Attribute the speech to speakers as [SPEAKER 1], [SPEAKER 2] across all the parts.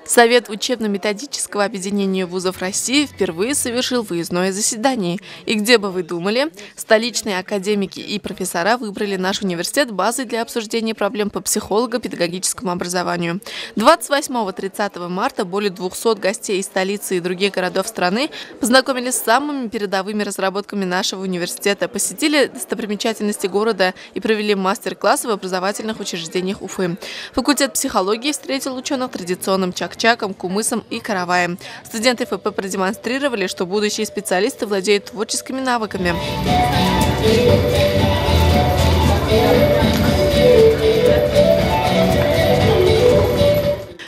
[SPEAKER 1] Совет учебно-методического объединения вузов России впервые совершил выездное заседание. И где бы вы думали, столичные академики и профессора выбрали наш университет базой для обсуждения проблем по психолого-педагогическому образованию. 28-30 марта более 200 гостей из столицы и других городов страны познакомились с самыми передовыми разработками нашего университета, посетили достопримечательности города и провели мастер-классы в образовательных учреждениях Уфы. Факультет психологии встретил ученых традиционным чак-чаком, кумысом и караваем. Студенты ФП продемонстрировали, что будущие специалисты владеют творческими навыками.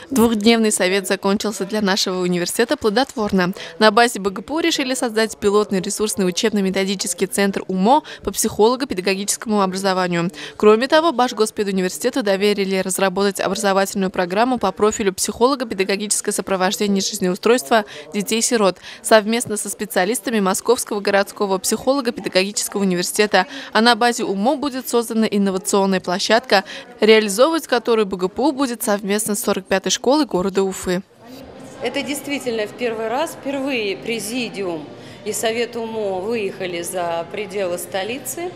[SPEAKER 1] Двухдневный совет закончился для нашего университета плодотворно. На базе БГПУ решили создать пилотный ресурсный учебно-методический центр УМО по психолого-педагогическому образованию. Кроме того, Башгоспедуниверситету доверили разработать образовательную программу по профилю психолого-педагогическое сопровождение жизнеустройства детей-сирот совместно со специалистами Московского городского психолого-педагогического университета. А на базе УМО будет создана инновационная площадка, реализовывать которую БГПУ будет совместно с 45-й школой города Уфы.
[SPEAKER 2] Это действительно впервые президиум и Совет УМО выехали за пределы столицы.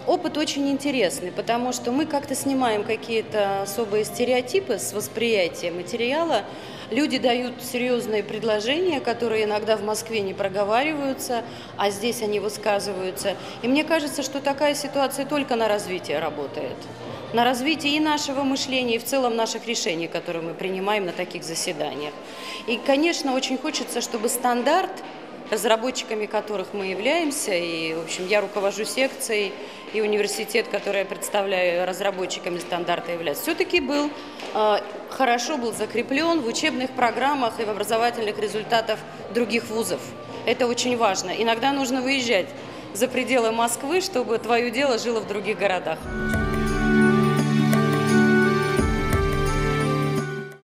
[SPEAKER 2] Опыт очень интересный, потому что мы как-то снимаем какие-то особые стереотипы с восприятия материала. Люди дают серьезные предложения, которые иногда в Москве не проговариваются, а здесь они высказываются. И мне кажется, что такая ситуация только на развитие работает. На развитие и нашего мышления, и в целом наших решений, которые мы принимаем на таких заседаниях. И, конечно, очень хочется, чтобы стандарт, разработчиками которых мы являемся, и, в общем, я руковожу секцией, и университет, который я представляю, разработчиками стандарта является, все-таки хорошо был закреплен в учебных программах и в образовательных результатах других вузов. Это очень важно. Иногда нужно выезжать за пределы Москвы, чтобы твое дело жило в других городах.